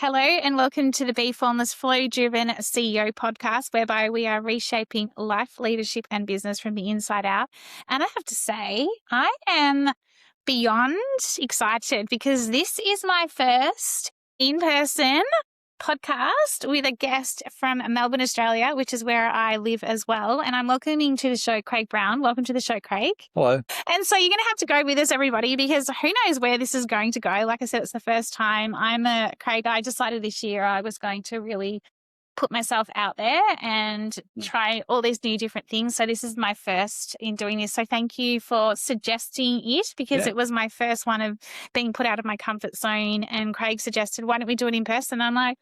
Hello and welcome to the Be Formless Flow-Driven CEO podcast, whereby we are reshaping life, leadership and business from the inside out. And I have to say, I am beyond excited because this is my first in-person podcast with a guest from Melbourne, Australia, which is where I live as well. And I'm welcoming to the show Craig Brown. Welcome to the show, Craig. Hello. And so you're going to have to go with us, everybody, because who knows where this is going to go. Like I said, it's the first time Craig. I decided this year I was going to really put myself out there and try all these new different things. So this is my first in doing this. So thank you for suggesting it because it was my first one of being put out of my comfort zone. And Craig suggested, why don't we do it in person? I'm like,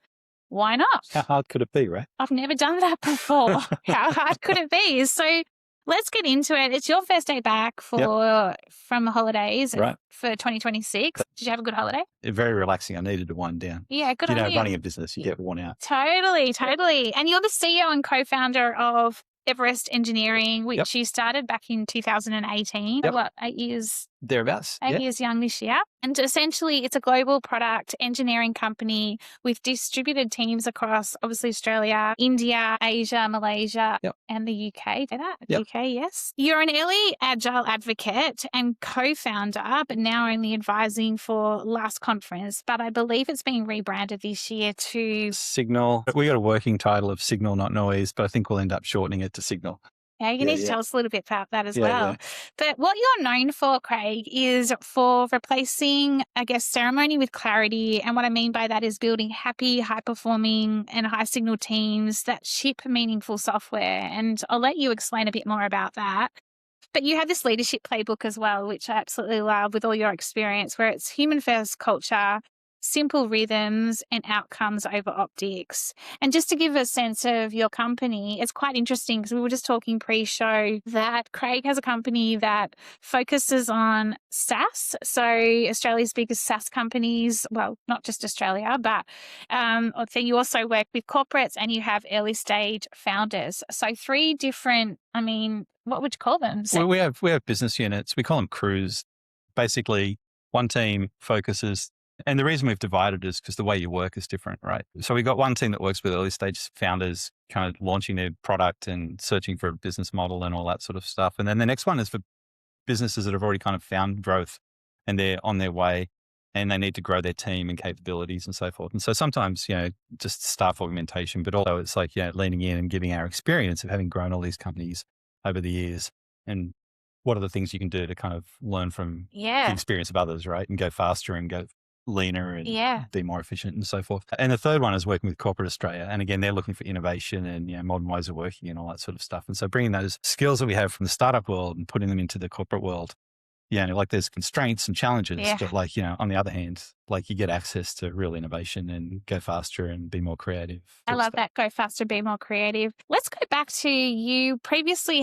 why not? How hard could it be, right? I've never done that before. How hard could it be? So let's get into it. It's your first day back from holidays for 2026. Did you have a good holiday? Very relaxing. I needed to wind down. Yeah, good on you. Running a business, you get worn out. Totally. And you're the CEO and co-founder of Everest Engineering, which you started back in 2018. Yep. What, 8 years? Thereabouts. 8 years young this year. And essentially, it's a global product engineering company with distributed teams across, obviously, Australia, India, Asia, Malaysia, and the UK. Say that? UK, yes. You're an early agile advocate and co-founder, but now only advising for last conference. But I believe it's being rebranded this year to Signal. We got a working title of Signal, not Noise, but I think we'll end up shortening it to Signal. Yeah, you need to tell us a little bit about that as well. Yeah. But what you're known for, Craig, is for replacing, I guess, ceremony with clarity. And what I mean by that is building happy, high-performing and high-signal teams that ship meaningful software. And I'll let you explain a bit more about that. But you have this leadership playbook as well, which I absolutely love with all your experience, where it's human-first culture, simple rhythms and outcomes over optics. And just to give a sense of your company, it's quite interesting because we were just talking pre-show that Craig has a company that focuses on SaaS. So Australia's biggest SaaS companies, well, not just Australia, but then you also work with corporates and you have early stage founders. So 3 different, what would you call them? Well, we have business units. We call them crews. Basically, one team focuses. And the reason we've divided is because the way you work is different, right? So we've got one team that works with early stage founders, kind of launching their product and searching for a business model and all that sort of stuff. And then the next one is for businesses that have already kind of found growth and they're on their way and they need to grow their team and capabilities and so forth. And so sometimes, just staff augmentation, but also it's like, leaning in and giving our experience of having grown all these companies over the years and what are the things you can do to kind of learn from the experience of others, right? And go faster and go leaner and be more efficient and so forth. And the third one is working with corporate Australia. And again, they're looking for innovation and modern ways of working and all that sort of stuff. And so bringing those skills that we have from the startup world and putting them into the corporate world, there's constraints and challenges, but on the other hand, you get access to real innovation and go faster and be more creative. I love that. Go faster, be more creative. Let's go back to you were previously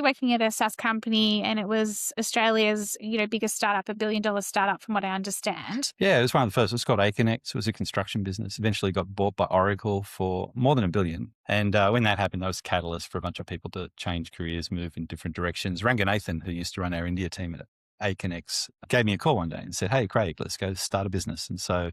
working at a SaaS company and it was Australia's, biggest startup, $1 billion startup from what I understand. Yeah, it was one of the first. It was called Aconex. It was a construction business. Eventually got bought by Oracle for more than $1 billion. And when that happened, that was a catalyst for a bunch of people to change careers, move in different directions. Ranganathan, who used to run our India team at Aconex, gave me a call one day and said, "Hey, Craig, let's go start a business." And so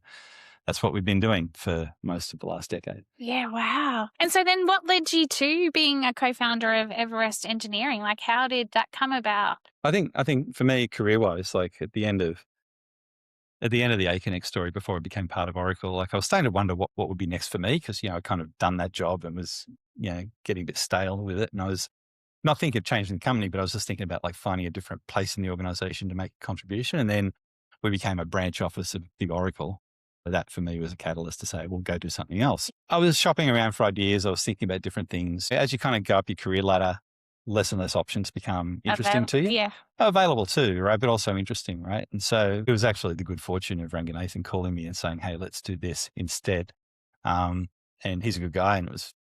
that's what we've been doing for most of the last decade. Yeah, wow. And so then what led you to being a co-founder of Everest Engineering? How did that come about? I think for me, career-wise, at the end of the Aconex story, before it became part of Oracle, I was starting to wonder what would be next for me because, I'd kind of done that job and was, getting a bit stale with it. And I was not thinking of changing the company, but I was just thinking about finding a different place in the organization to make a contribution. And then we became a branch office of big Oracle. That for me was a catalyst to say, well, go do something else. I was shopping around for ideas. I was thinking about different things. As you kind of go up your career ladder, less and less options become interesting to you. Yeah. Available too, right? But also interesting, right? And so it was actually the good fortune of Ranganathan calling me and saying, "Hey, let's do this instead." And he's a good guy and it was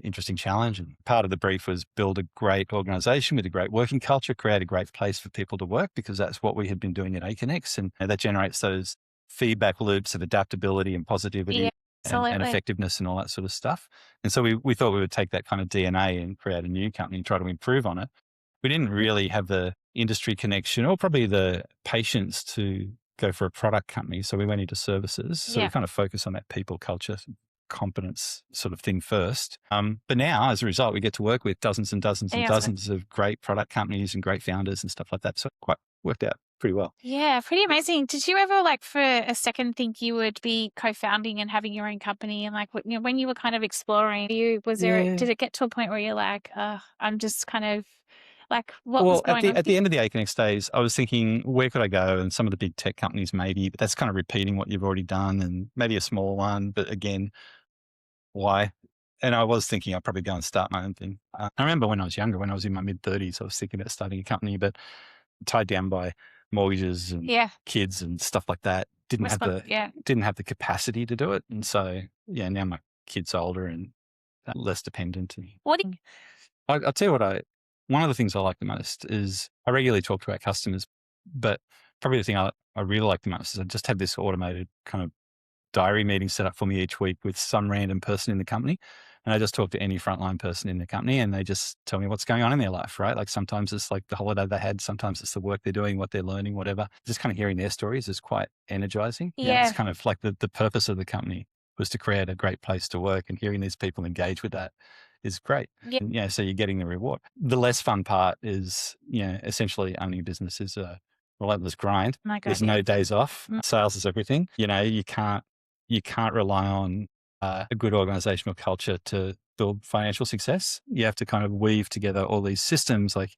interesting challenge. And part of the brief was build a great organization with a great working culture, create a great place for people to work, because that's what we had been doing at Aconex. And that generates those feedback loops of adaptability and positivity and effectiveness and all that sort of stuff. And so we thought we would take that kind of DNA and create a new company and try to improve on it. We didn't really have the industry connection or probably the patience to go for a product company. So we went into services. So we Yeah. kind of focus on that people culture competence sort of thing first. But now as a result, we get to work with dozens and dozens and Yeah. dozens of great product companies and great founders and stuff like that. So it quite worked out pretty well. Yeah, pretty amazing. Did you ever, like, for a second think you would be co-founding and having your own company? And like, you know, when you were kind of exploring, did it get to a point where you're like, I'm just kind of like, what was Well, going on at for you? the end of the Aconex days, I was thinking, where could I go? And some of the big tech companies, maybe, but that's kind of repeating what you've already done, and maybe a small one. But again, why? And I was thinking I'd probably go and start my own thing. I remember when I was younger, when I was in my mid-30s, I was thinking about starting a company, but tied down by mortgages and Yeah. kids and stuff like that, didn't have the capacity to do it. And so, yeah, now my kid's older and less dependent. And What do you, I'll tell you one of the things I like the most is I regularly talk to our customers, but probably the thing I really like the most is I just have this automated kind of diary meeting set up for me each week with some random person in the company. And I just talk to any frontline person in the company and they just tell me what's going on in their life, right? Like sometimes it's like the holiday they had, sometimes it's the work they're doing, what they're learning, whatever. Just kind of hearing their stories is quite energizing. Yeah. It's kind of like the purpose of the company was to create a great place to work, and hearing these people engage with that is great. Yeah. And, so you're getting the reward. The less fun part is, essentially owning a business is a relentless grind. My God, There's no days off. Sales is everything. You can't rely on a good organizational culture to build financial success. You have to kind of weave together all these systems. Like,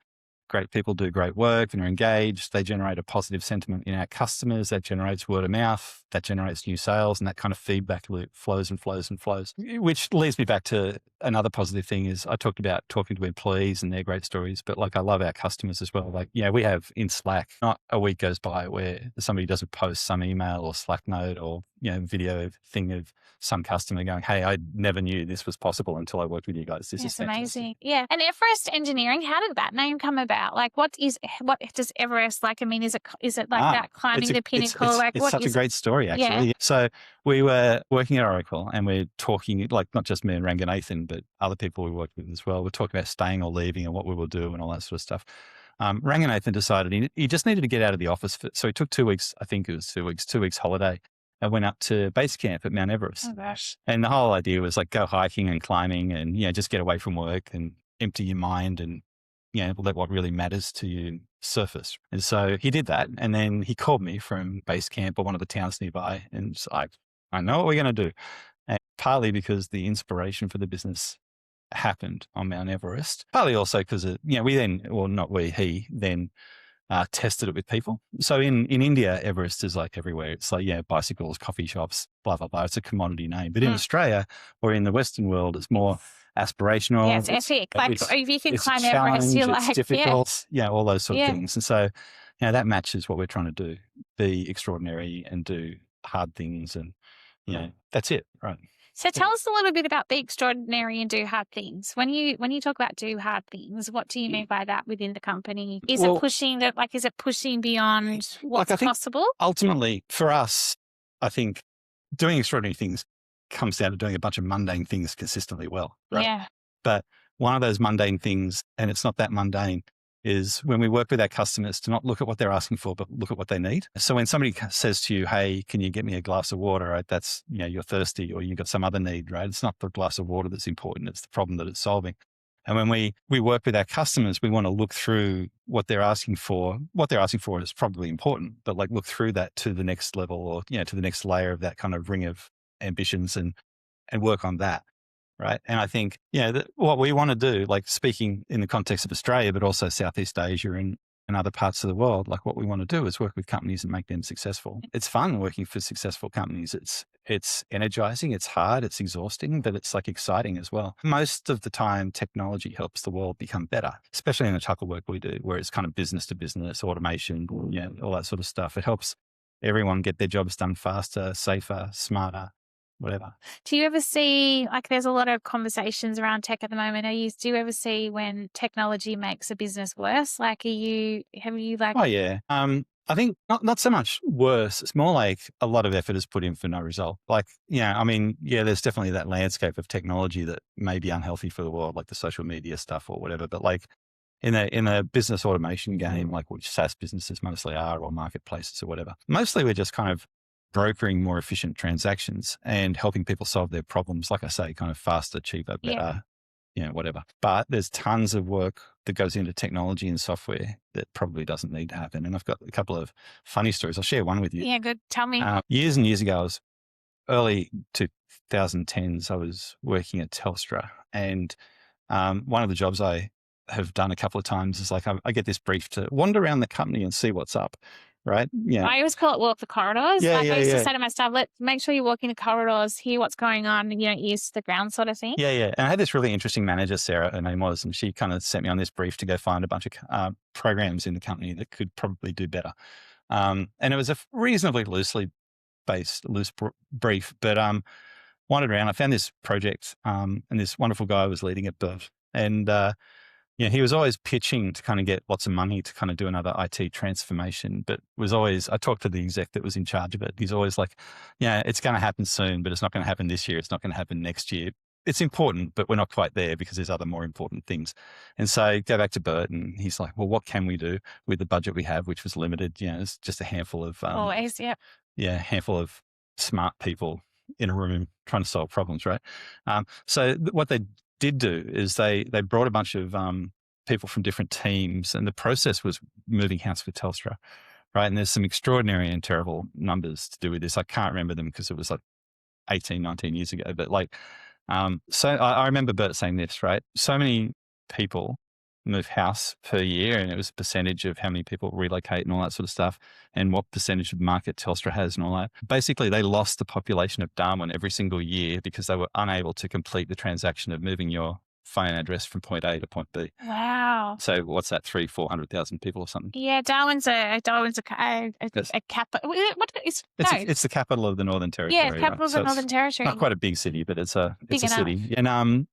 great people do great work and are engaged. They generate a positive sentiment in our customers. That generates word of mouth. That generates new sales. And that kind of feedback loop flows and flows and flows, which leads me back to another positive thing is I talked about talking to employees and their great stories, but like I love our customers as well. Like, we have in Slack, not a week goes by where somebody doesn't post some email or Slack note or, video thing of some customer going, hey, I never knew this was possible until I worked with you guys. This is amazing. Yeah. And Everest Engineering, how did that name come about? Like, what does Everest, like, I mean, is it like that climbing the pinnacle? It's such a great story, actually. Yeah. So we were working at Oracle and we're talking, like, not just me and Ranganathan, but other people we worked with as well. We're talking about staying or leaving and what we will do and all that sort of stuff. Ranganathan decided he just needed to get out of the office. So he took 2 weeks, I think it was 2 weeks holiday. I went up to base camp at Mount Everest. Oh, gosh. And the whole idea was like go hiking and climbing and, just get away from work and empty your mind and, let what really matters to you surface. And so he did that. And then he called me from base camp or one of the towns nearby. And it's like, I know what we're going to do. And partly because the inspiration for the business happened on Mount Everest, partly also because, he then tested it with people. So in India, Everest is like everywhere. It's like, bicycles, coffee shops, blah, blah, blah. It's a commodity name. But in Australia or in the Western world, it's more aspirational. Yeah, it's epic. Like, if you can climb Everest, you're like, it's difficult. All those sort of things. And so, that matches what we're trying to do, be extraordinary and do hard things. And, that's it. Right. So tell us a little bit about the extraordinary and do hard things. When you talk about do hard things, what do you mean by that within the company? Is it pushing beyond what's possible? Ultimately, for us, I think doing extraordinary things comes down to doing a bunch of mundane things consistently well. Right? Yeah. But one of those mundane things, and it's not that mundane, is when we work with our customers to not look at what they're asking for, but look at what they need. So when somebody says to you, hey, can you get me a glass of water? Right? That's, you're thirsty or you've got some other need, right? It's not the glass of water that's important. It's the problem that it's solving. And when we work with our customers, we want to look through what they're asking for. What they're asking for is probably important, but like look through that to the next level or, to the next layer of that kind of ring of ambitions and work on that. Right. And I think, what we want to do, like speaking in the context of Australia, but also Southeast Asia and other parts of the world, like what we want to do is work with companies and make them successful. It's fun working for successful companies. It's energizing, it's hard, it's exhausting, but it's like exciting as well. Most of the time, technology helps the world become better, especially in the type of work we do, where it's kind of business to business, automation, all that sort of stuff. It helps everyone get their jobs done faster, safer, smarter. Whatever. Do you ever see, like, there's a lot of conversations around tech at the moment. Do you ever see when technology makes a business worse? Like, have you like? Oh yeah. I think not so much worse. It's more like a lot of effort is put in for no result. Like, there's definitely that landscape of technology that may be unhealthy for the world, like the social media stuff or whatever. But like, in the business automation game, like which SaaS businesses mostly are, or marketplaces or whatever. Mostly we're just kind of brokering more efficient transactions and helping people solve their problems. Like I say, kind of faster, cheaper, better, whatever. But there's tons of work that goes into technology and software that probably doesn't need to happen. And I've got a couple of funny stories. I'll share one with you. Yeah, good. Tell me. Years and years ago, I was early 2010s, I was working at Telstra, and one of the jobs I have done a couple of times is like I get this brief to wander around the company and see what's up, right? Yeah. I always call it walk the corridors. Yeah, I used to say to my staff, let's make sure you walk in the corridors, hear what's going on, and you don't use the ground sort of thing. Yeah. And I had this really interesting manager, Sarah, her name was, and she kind of sent me on this brief to go find a bunch of programs in the company that could probably do better. And it was a reasonably loose brief, but wandered around. I found this project, and this wonderful guy was leading it, and he was always pitching to kind of get lots of money to kind of do another IT transformation, but I talked to the exec that was in charge of it. He's always like, it's going to happen soon, but it's not going to happen this year. It's not going to happen next year. It's important, but we're not quite there because there's other more important things. And so I go back to Bert, and he's like, well, what can we do with the budget we have, which was limited? It's just a handful of, handful of smart people in a room trying to solve problems, right? So what they did do is they brought a bunch of people from different teams, and the process was moving house for Telstra, right? And there's some extraordinary and terrible numbers to do with this. I can't remember them because it was like 18, 19 years ago, but so I remember Bert saying this, right? So many people move house per year, and it was a percentage of how many people relocate and all that sort of stuff, and what percentage of market Telstra has and all that. Basically, they lost the population of Darwin every single year because they were unable to complete the transaction of moving your phone address from point A to point B. Wow. So what's that, 300,000-400,000 people or something? Yeah, Darwin's a capital. It's the capital of the Northern Territory. Yeah, capital of the Northern Territory. Not quite a big city, but it's a city. And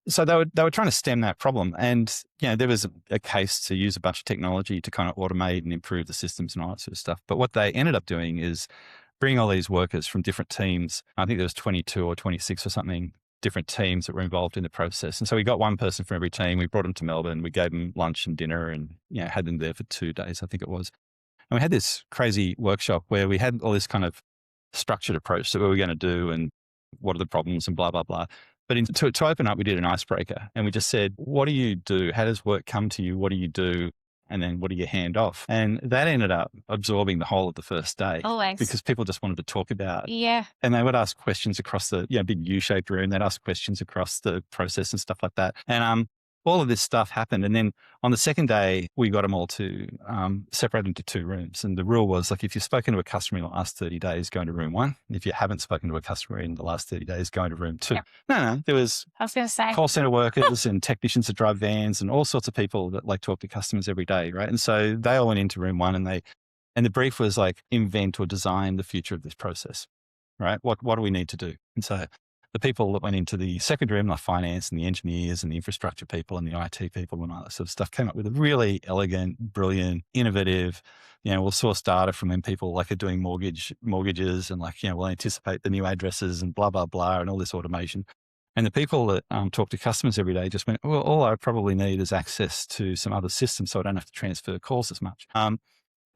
so they were trying to stem that problem, and there was a case to use a bunch of technology to kind of automate and improve the systems and all that sort of stuff. But what they ended up doing is bring all these workers from different teams. I think there was 22 or 26 or something different teams that were involved in the process. And so we got one person from every team. We brought them to Melbourne. We gave them lunch and dinner, and had them there for 2 days, I think it was. And we had this crazy workshop where we had all this kind of structured approach to what we were going to do and what are the problems and blah, blah, blah. But to open up, we did an icebreaker, and we just said, what do you do? How does work come to you? What do you do? And then what do you hand off? And that ended up absorbing the whole of the first day. Always. Because people just wanted to talk about. Yeah. And they would ask questions across the big U-shaped room. They'd ask questions across the process and stuff like that. And all of this stuff happened. And then on the second day, we got them all to separate into 2 rooms. And the rule was, like, if you've spoken to a customer in the last 30 days, go into room 1. If you haven't spoken to a customer in the last 30 days, go into room 2. Yep. No, there was call center workers and technicians that drive vans and all sorts of people that talk to customers every day, right? And so they all went into room 1, and the brief was like, invent or design the future of this process, right? What do we need to do? And so the people that went into the second room, like finance and the engineers and the infrastructure people and the IT people and all that sort of stuff, came up with a really elegant, brilliant, innovative, we'll source data from when people are doing mortgages and we'll anticipate the new addresses and blah, blah, blah, and all this automation. And the people that talk to customers every day just went, well, all I probably need is access to some other systems so I don't have to transfer calls as much.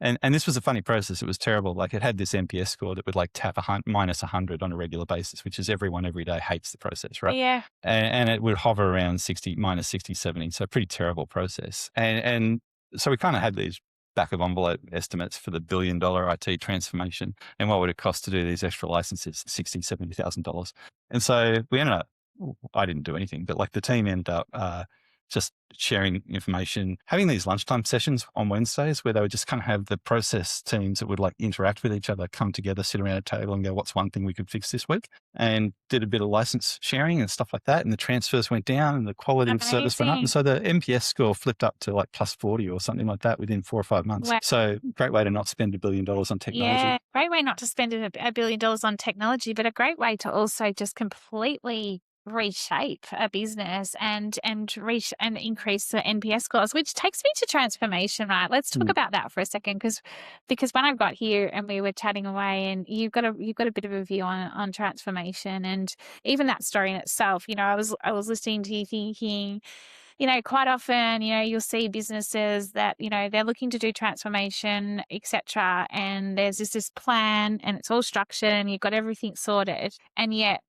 And this was a funny process. It was terrible. It had this NPS score that would tap minus 100 on a regular basis, which is everyone every day hates the process, right? Yeah. And it would hover around minus 60, 70. So pretty terrible process. And so we kind of had these back of envelope estimates for the $1 billion IT transformation. And what would it cost to do these extra licenses? $60,000, $70,000. And so we ended up, I didn't do anything, but the team ended up just sharing information, having these lunchtime sessions on Wednesdays where they would just kind of have the process teams that would interact with each other, come together, sit around a table and go, what's one thing we could fix this week? And did a bit of license sharing and stuff like that. And the transfers went down and the quality of service went up. And so the NPS score flipped up to plus 40 or something like that within 4 or 5 months. Wow. So great way to not spend $1 billion on technology. Yeah, great way not to spend $1 billion on technology, but a great way to also just completely reshape a business and increase the NPS scores, which takes me to transformation, right? Let's talk about that for a second, because when I got here and we were chatting away, and you've got a bit of a view on transformation, and even that story in itself. I was listening to you thinking, quite often, you'll see businesses that, they're looking to do transformation, etc. And there's this plan and it's all structured and you've got everything sorted. And yet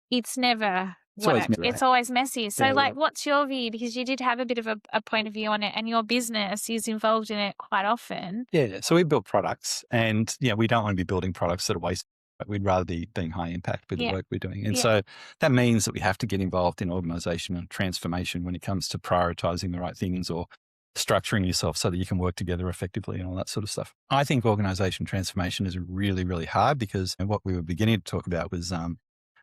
it's never It's always worked. me, right? It's always messy. So Yeah. what's your view? Because you did have a bit of a point of view on it and your business is involved in it quite often. Yeah. So we build products and we don't want to be building products that are wasteful. We'd rather be being high impact with the work we're doing. And so that means that we have to get involved in organizational transformation when it comes to prioritizing the right things or structuring yourself so that you can work together effectively and all that sort of stuff. I think organization transformation is really, really hard because what we were beginning to talk about was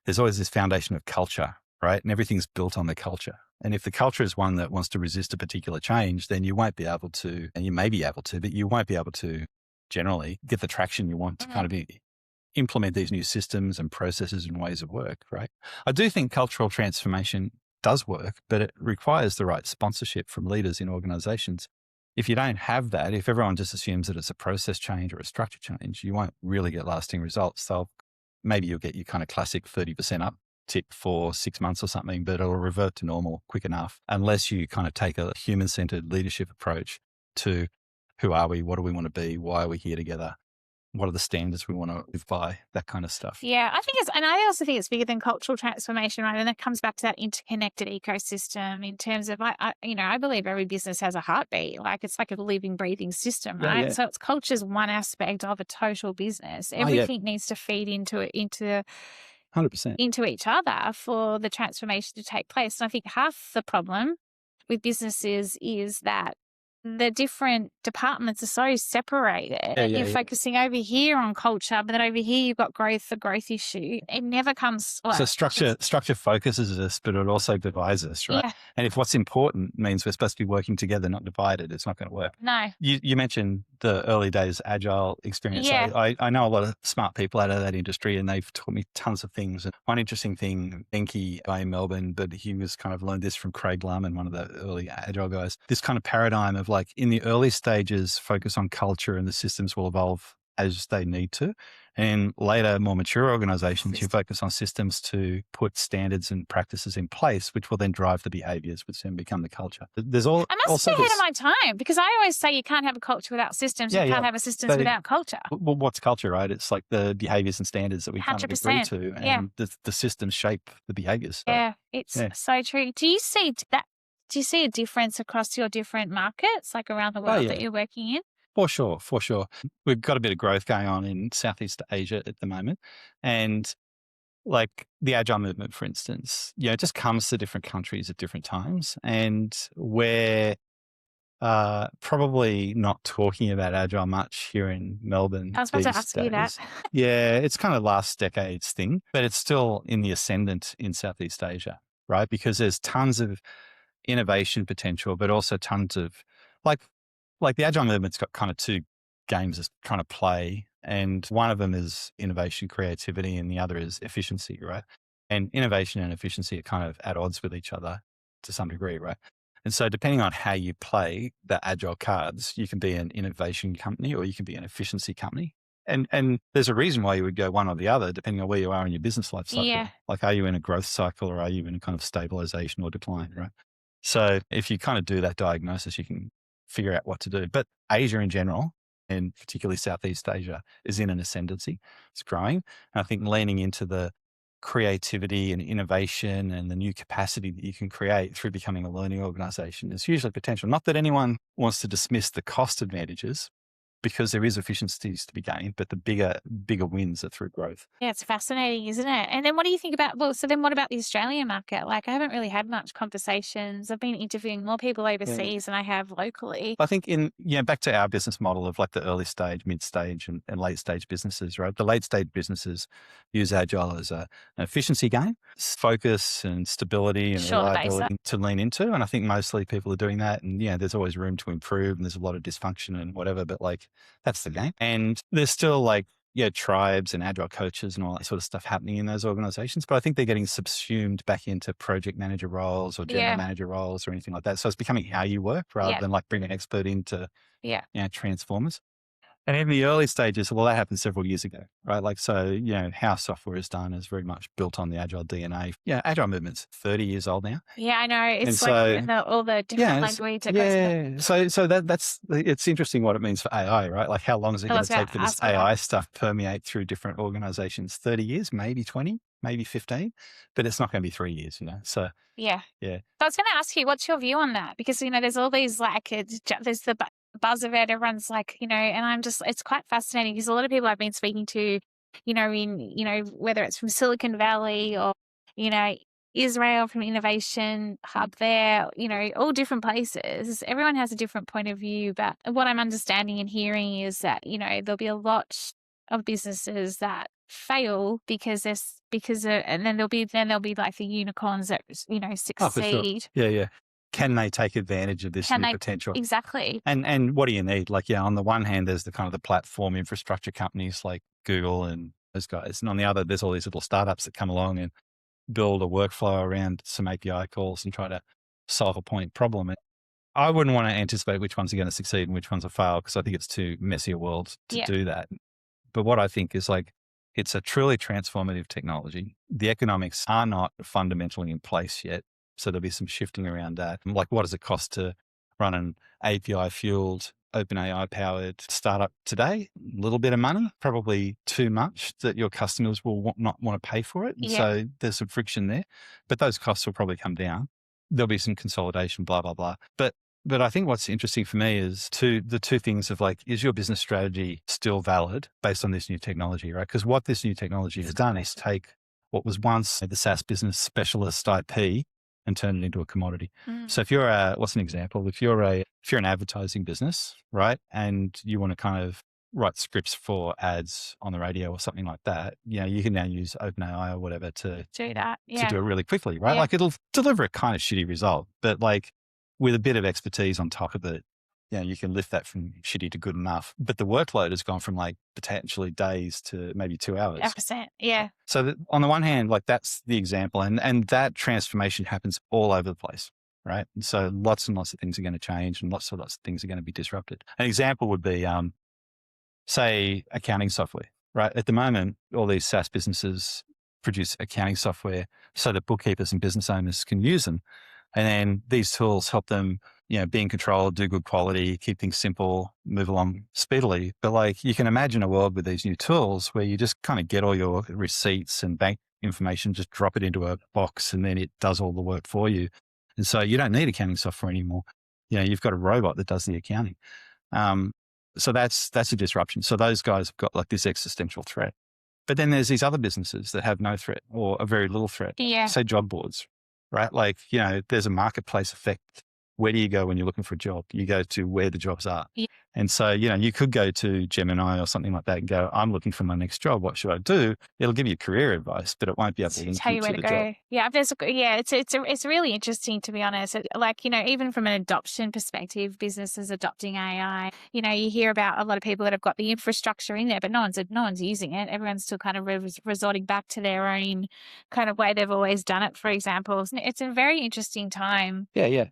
there's always this foundation of culture, right? And everything's built on the culture. And if the culture is one that wants to resist a particular change, then you won't be able to, and you may be able to, but you won't be able to generally get the traction you want to kind of implement these new systems and processes and ways of work, right? I do think cultural transformation does work, but it requires the right sponsorship from leaders in organizations. If you don't have that, if everyone just assumes that it's a process change or a structure change, you won't really get lasting results. So maybe you'll get your kind of classic 30% up tick for 6 months or something, but it'll revert to normal quick enough unless you kind of take a human-centered leadership approach to who are we, what do we want to be, why are we here together, what are the standards we want to live by, that kind of stuff. Yeah, I think and I also think it's bigger than cultural transformation, right? And that comes back to that interconnected ecosystem in terms of, I believe every business has a heartbeat. Like it's like a living, breathing system, right? Yeah. So it's culture's one aspect of a total business. Everything needs to feed into 100%. Into each other for the transformation to take place. And I think half the problem with businesses is that the different departments are so separated. You're focusing over here on culture, but then over here you've got growth, the growth issue. It never comes. So structure focuses us, but it also divides us, right? Yeah. And if what's important means we're supposed to be working together, not divided, it's not going to work. No. You mentioned the early days agile experience. Yeah. I know a lot of smart people out of that industry, and they've taught me tons of things. And one interesting thing, Benke guy in Melbourne, but he was kind of learned this from Craig Luman, one of the early agile guys. This kind of paradigm of like in the early stages, focus on culture and the systems will evolve as they need to. And later, more mature organizations, you focus on systems to put standards and practices in place, which will then drive the behaviors, which then become the culture. There's all. I must be ahead of my time because I always say you can't have a culture without systems. You can't have a systems without culture. Well, what's culture, right? It's like the behaviors and standards that we kind of agree to, and the systems shape the behaviors. So, it's so true. Do you see that? Do you see a difference across your different markets, like around the world that you're working in? For sure. We've got a bit of growth going on in Southeast Asia at the moment. And like the Agile movement, for instance, it just comes to different countries at different times. And we're probably not talking about Agile much here in Melbourne. I was about to ask you that. Yeah, it's kind of last decade's thing, but it's still in the ascendant in Southeast Asia, right? Because there's tons of innovation potential, but also tons of like the Agile movement's got kind of two games it's trying to play. And one of them is innovation, creativity, and the other is efficiency, right? And innovation and efficiency are kind of at odds with each other to some degree, right? And so depending on how you play the Agile cards, you can be an innovation company or you can be an efficiency company. And there's a reason why you would go one or the other, depending on where you are in your business life cycle. Yeah. Like, are you in a growth cycle or are you in a kind of stabilization or decline, right? So if you kind of do that diagnosis, you can figure out what to do. But Asia in general, and particularly Southeast Asia, is in an ascendancy. It's growing. And I think leaning into the creativity and innovation and the new capacity that you can create through becoming a learning organization is hugely potential. Not that anyone wants to dismiss the cost advantages, because there is efficiencies to be gained, but the bigger wins are through growth. Yeah, it's fascinating, isn't it? And then what do you think about, what about the Australian market? Like, I haven't really had much conversations. I've been interviewing more people overseas than I have locally. I think back to our business model of like the early stage, mid stage and late stage businesses, right? The late stage businesses use Agile as an efficiency game, focus and stability and reliability to lean into. And I think mostly people are doing that. And there's always room to improve and there's a lot of dysfunction and whatever, but like, that's the game. And there's still like, tribes and agile coaches and all that sort of stuff happening in those organizations. But I think they're getting subsumed back into project manager roles or general manager roles or anything like that. So it's becoming how you work rather than like bring an expert in to transformers. And in the early stages, well, that happened several years ago, right? Like, so, how software is done is very much built on the Agile DNA. Yeah, Agile movement's 30 years old now. Yeah, I know. And It's like so, all the different language that goes with it. yeah. So it's interesting what it means for AI, right? Like, how long is it I going was to going take to for this ask you that. AI stuff permeate through different organizations? 30 years, maybe 20, maybe 15, but it's not going to be 3 years, So, Yeah. yeah. So I was going to ask you, what's your view on that? Because, there's all these there's the buzz of it. Everyone's like, and it's quite fascinating because a lot of people I've been speaking to, whether it's from Silicon Valley or, you know, Israel from Innovation Hub there, all different places. Everyone has a different point of view. But what I'm understanding and hearing is that, there'll be a lot of businesses that fail and then there'll be like the unicorns that Oh, for sure. succeed. Yeah, yeah. Can they take advantage of this Can new they potential? exactly? And what do you need? Like, on the one hand, there's the kind of the platform infrastructure companies like Google and those guys. And on the other, there's all these little startups that come along and build a workflow around some API calls and try to solve a point problem. And I wouldn't want to anticipate which ones are going to succeed and which ones will fail because I think it's too messy a world to Yeah. do that. But what I think is like, it's a truly transformative technology. The economics are not fundamentally in place yet. So there'll be some shifting around that. Like, what does it cost to run an API fueled, OpenAI powered startup today? A little bit of money, probably too much that your customers will not want to pay for it. And Yeah. so there's some friction there, but those costs will probably come down. There'll be some consolidation, blah, blah, blah. But I think what's interesting for me is the two things of like, is your business strategy still valid based on this new technology, right? Because what this new technology has done is take what was once the SaaS business specialist IP and turn it into a commodity. So if you're what's an example? If you're an advertising business, right, and you want to kind of write scripts for ads on the radio or something like that, you can now use OpenAI or whatever to do that. to do it really quickly, right? Yeah. Like, it'll deliver a kind of shitty result, but like, with a bit of expertise on top of it, you can lift that from shitty to good enough. But the workload has gone from like potentially days to maybe 2 hours. 100%. Yeah. So on the one hand, like, that's the example, and that transformation happens all over the place, right? And so lots and lots of things are going to change, and lots of things are going to be disrupted. An example would be, say, accounting software, right? At the moment, all these SaaS businesses produce accounting software so that bookkeepers and business owners can use them. And then these tools help them, be in control, do good quality, keep things simple, move along speedily. But like, you can imagine a world with these new tools where you just kind of get all your receipts and bank information, just drop it into a box, and then it does all the work for you. And so you don't need accounting software anymore. You've got a robot that does the accounting. So that's a disruption. So those guys have got like this existential threat. But then there's these other businesses that have no threat or a very little threat. Yeah. Say job boards, right? Like, there's a marketplace effect. Where do you go when you're looking for a job? You go to where the jobs are. Yeah. And so, you could go to Gemini or something like that and go, I'm looking for my next job. What should I do? It'll give you career advice, but it won't be able to tell you where to go. Job. Yeah. It's really interesting, to be honest. Like, even from an adoption perspective, businesses adopting AI, you hear about a lot of people that have got the infrastructure in there, but no one's using it. Everyone's still kind of resorting back to their own kind of way they've always done it, for example. It's a very interesting time. Yeah. Yeah.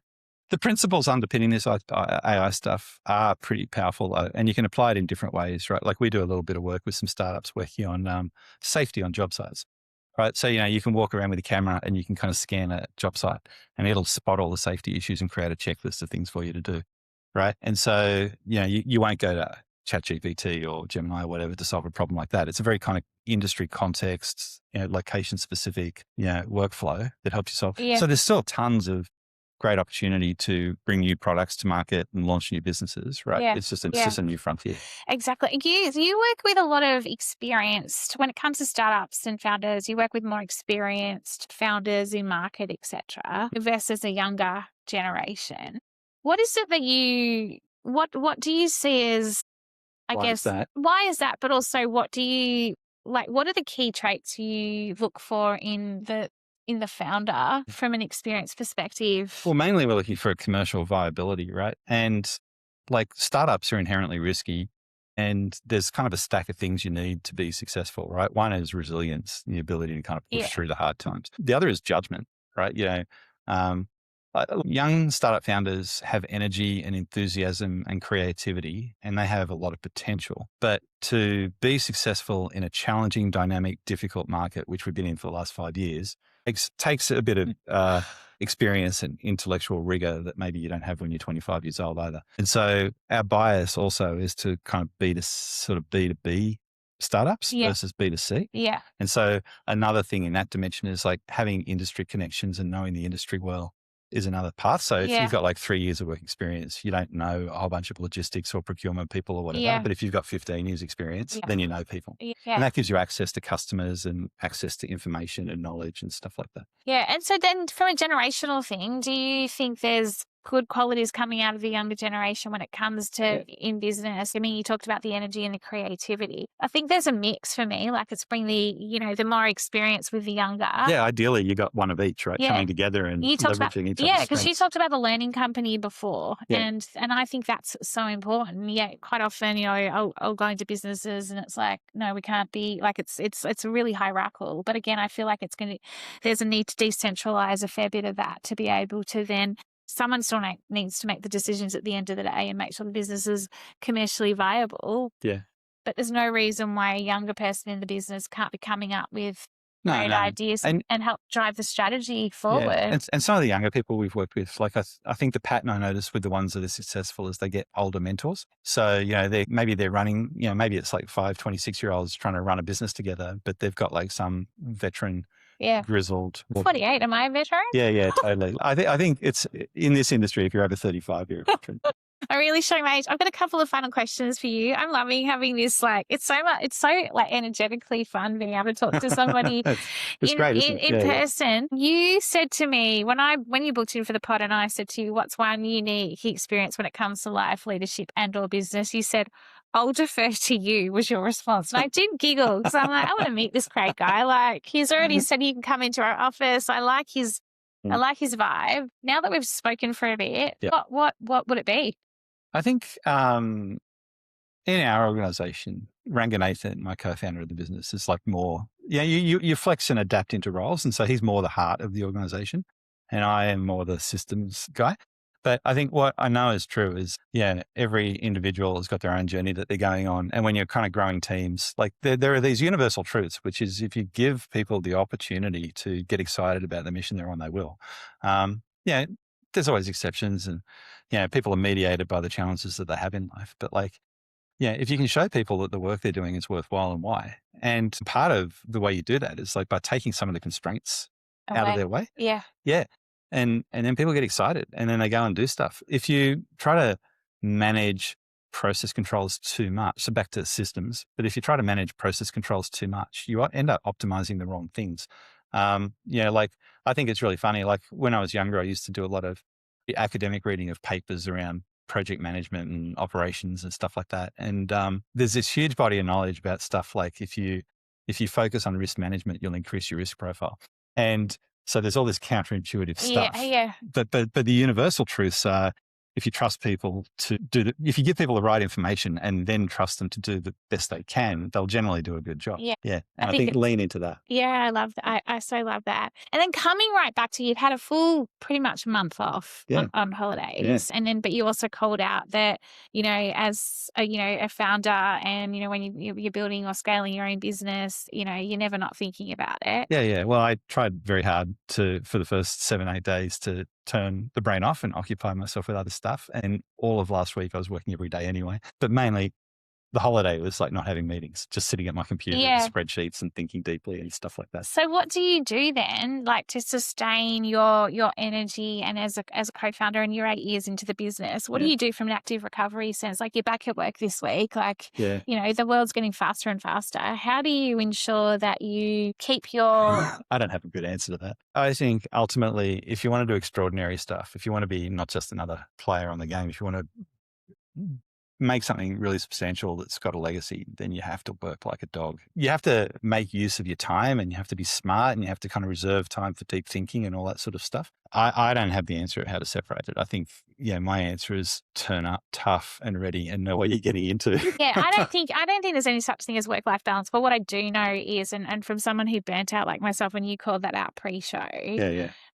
The principles underpinning this AI stuff are pretty powerful, though, and you can apply it in different ways, right? Like, we do a little bit of work with some startups working on safety on job sites, right? So, you can walk around with a camera and you can kind of scan a job site, and it'll spot all the safety issues and create a checklist of things for you to do, right? And so, you won't go to ChatGPT or Gemini or whatever to solve a problem like that. It's a very kind of industry context, location specific, workflow that helps you solve. Yeah. So there's still tons of great opportunity to bring new products to market and launch new businesses, right? Yeah. It's just a new frontier. Exactly. You work with a lot of experienced, when it comes to startups and founders, you work with more experienced founders in market, etc., versus a younger generation. What is it that what do you see as, Why is that? why is that? But also, what are the key traits you look for in the founder from an experience perspective? Well, mainly we're looking for a commercial viability, right? And like, startups are inherently risky, and there's kind of a stack of things you need to be successful, right? One is resilience, the ability to kind of push through the hard times. The other is judgment, right? Young startup founders have energy and enthusiasm and creativity, and they have a lot of potential. But to be successful in a challenging, dynamic, difficult market, which we've been in for the last 5 years, takes a bit of experience and intellectual rigor that maybe you don't have when you're 25 years old either. And so our bias also is to kind of be to sort of B2B startups versus B2C. Yeah. And so another thing in that dimension is like having industry connections and knowing the industry well is another path. So if you've got like 3 years of work experience, you don't know a whole bunch of logistics or procurement people or whatever. Yeah. But if you've got 15 years experience, then you know people. Yeah. And that gives you access to customers and access to information and knowledge and stuff like that. Yeah. And so then from a generational thing, do you think there's good qualities coming out of the younger generation when it comes to in business? I mean, you talked about the energy and the creativity. I think there's a mix for me, like it's bring the more experience with the younger. Yeah, ideally you got one of each, right? Coming together and leveraging each other's Yeah, because you strengths. talked about the learning company before, and I think that's so important. Yeah, quite often, I'll go into businesses and it's like, no, we can't be like it's really hierarchical. But again, I feel like there's a need to decentralize a fair bit of that to be able to then someone still needs to make the decisions at the end of the day and make sure the business is commercially viable. Yeah. But there's no reason why a younger person in the business can't be coming up with great ideas and help drive the strategy forward. Yeah. And some of the younger people we've worked with, like I think the pattern I noticed with the ones that are successful is they get older mentors. So, they're running, maybe it's like 26-year-olds trying to run a business together, but they've got like some veteran grizzled. 48, am I a veteran? Yeah, totally. I think it's in this industry, if you're over 35, you're a veteran. I'm really showing my age. I've got a couple of final questions for you. I'm loving having this, it's so energetically fun being able to talk to somebody in person. Yeah. You said to me when you booked in for the pod and I said to you, what's one unique experience when it comes to life, leadership and or business? You said, I'll defer to you, was your response. And I did giggle because I'm like, I want to meet this great guy. Like he's already said he can come into our office. I like his vibe. Now that we've spoken for a bit, what would it be? I think in our organization, Ranganathan, my co-founder of the business, is like more, you flex and adapt into roles. And so he's more the heart of the organization and I am more the systems guy. But I think what I know is true is, every individual has got their own journey that they're going on. And when you're kind of growing teams, like there are these universal truths, which is if you give people the opportunity to get excited about the mission they're on, they will. There's always exceptions and, people are mediated by the challenges that they have in life. But if you can show people that the work they're doing is worthwhile and why. And part of the way you do that is like by taking some of the constraints out of their way. Yeah. Yeah. And then people get excited and then they go and do stuff. If you try to manage process controls too much, so back to systems, but if you try to manage process controls too much, you end up optimizing the wrong things. I think it's really funny. Like when I was younger, I used to do a lot of academic reading of papers around project management and operations and stuff like that. And there's this huge body of knowledge about stuff like if you focus on risk management, you'll increase your risk profile. And so there's all this counterintuitive stuff. Yeah. But the universal truths are if you trust people to if you give people the right information and then trust them to do the best they can, they'll generally do a good job. Yeah. And I think lean into that. Yeah, I love that. I so love that. And then coming right back to you've had a full pretty much month off on holidays. And then, but you also called out that, as a founder and, when you're building or scaling your own business, you're never not thinking about it. Yeah. Well, I tried very hard for the first 7-8 days to turn the brain off and occupy myself with other stuff. And all of last week I was working every day anyway, but mainly the holiday was like not having meetings, just sitting at my computer with spreadsheets and thinking deeply and stuff like that. So what do you do then, like to sustain your energy and as a co-founder and you're 8 years into the business, what do you do from an active recovery sense? Like you're back at work this week, the world's getting faster and faster. How do you ensure that you keep your... I don't have a good answer to that. I think ultimately, if you want to do extraordinary stuff, if you want to be not just another player on the game, if you want to make something really substantial that's got a legacy, then you have to work like a dog. You have to make use of your time and you have to be smart and you have to kind of reserve time for deep thinking and all that sort of stuff. I don't have the answer of how to separate it. I think, my answer is turn up tough and ready and know what you're getting into. Yeah, I don't think there's any such thing as work-life balance. But what I do know is, and from someone who burnt out like myself when you called that out pre-show,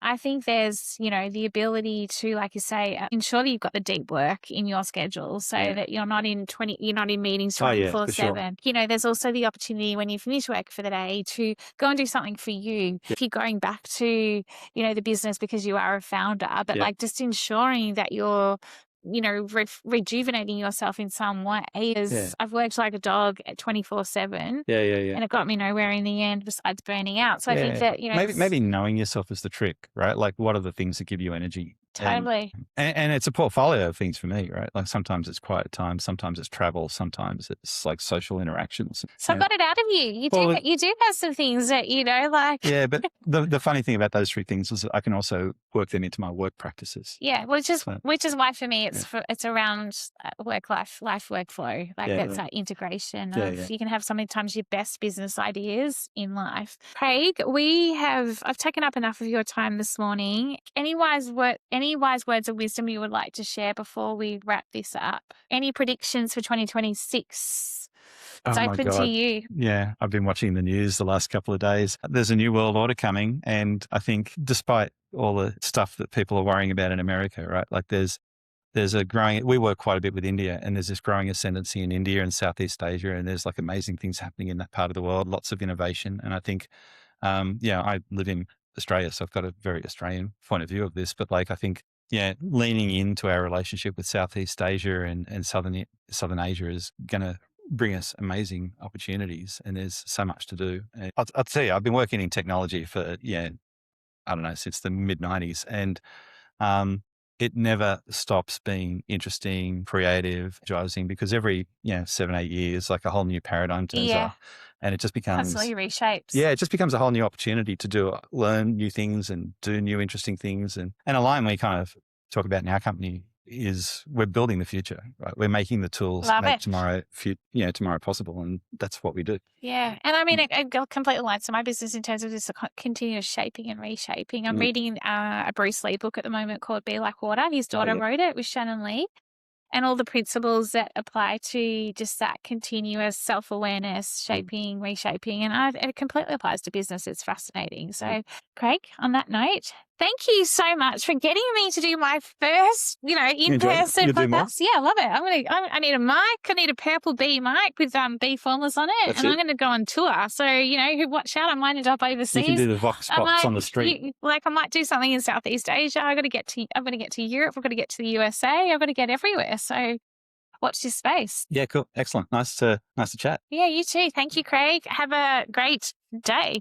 I think there's, the ability to, like you say, ensure that you've got the deep work in your schedule so that you're not in meetings 24/7. There's also the opportunity when you finish work for the day to go and do something for you. If you're going back to, the business because you are a founder, but like just ensuring that you're rejuvenating yourself in some way. I've worked like a dog at 24/7. Yeah. And it got me nowhere in the end besides burning out. So I think that, maybe knowing yourself is the trick, right? Like, what are the things that give you energy? Totally. And it's a portfolio of things for me, right? Like sometimes it's quiet time, sometimes it's travel, sometimes it's like social interactions. So I've got it out of you. You do have some things that, like. Yeah, but the funny thing about those three things is that I can also work them into my work practices. Yeah, which is why for me it's around work life work flow. Like that's that integration of you can have sometimes your best business ideas in life. Craig, I've taken up enough of your time this morning. Any wise words of wisdom you would like to share before we wrap this up? Any predictions for 2026? It's open to you. Yeah, I've been watching the news the last couple of days. There's a new world order coming. And I think despite all the stuff that people are worrying about in America, right? Like there's we work quite a bit with India, and there's this growing ascendancy in India and Southeast Asia. And there's like amazing things happening in that part of the world, lots of innovation. And I think, I live in Australia, so I've got a very Australian point of view of this, but like, I think, leaning into our relationship with Southeast Asia and Southern Asia is going to bring us amazing opportunities, and there's so much to do. And I'll tell you, I've been working in technology for, I don't know, since the mid-90s, and it never stops being interesting, creative, energizing, because every 7-8 years, like a whole new paradigm turns up, and it just becomes constantly reshapes. Yeah, it just becomes a whole new opportunity to learn new things and do new interesting things. And a line we kind of talk about in our company is we're building the future, right? We're making the tools to make tomorrow possible, and that's what we do. Yeah, and I mean, it completely aligns to my business in terms of this continuous shaping and reshaping. I'm reading a Bruce Lee book at the moment called Be Like Water. His daughter wrote it with Shannon Lee. And all the principles that apply to just that continuous self-awareness, shaping, reshaping. And it completely applies to business. It's fascinating. So, Craig, on that note, thank you so much for getting me to do my first, in-person podcast. Yeah, I love it. I need a mic. I need a purple B mic with Be Formless on it. I'm going to go on tour. So, watch out. I might end up overseas. You can do the Vox Pops on the street. I might do something in Southeast Asia. I'm going to get to Europe. I've got to get to the USA. I've got to get everywhere. So watch this space. Yeah, cool. Excellent. Nice to chat. Yeah, you too. Thank you, Craig. Have a great day.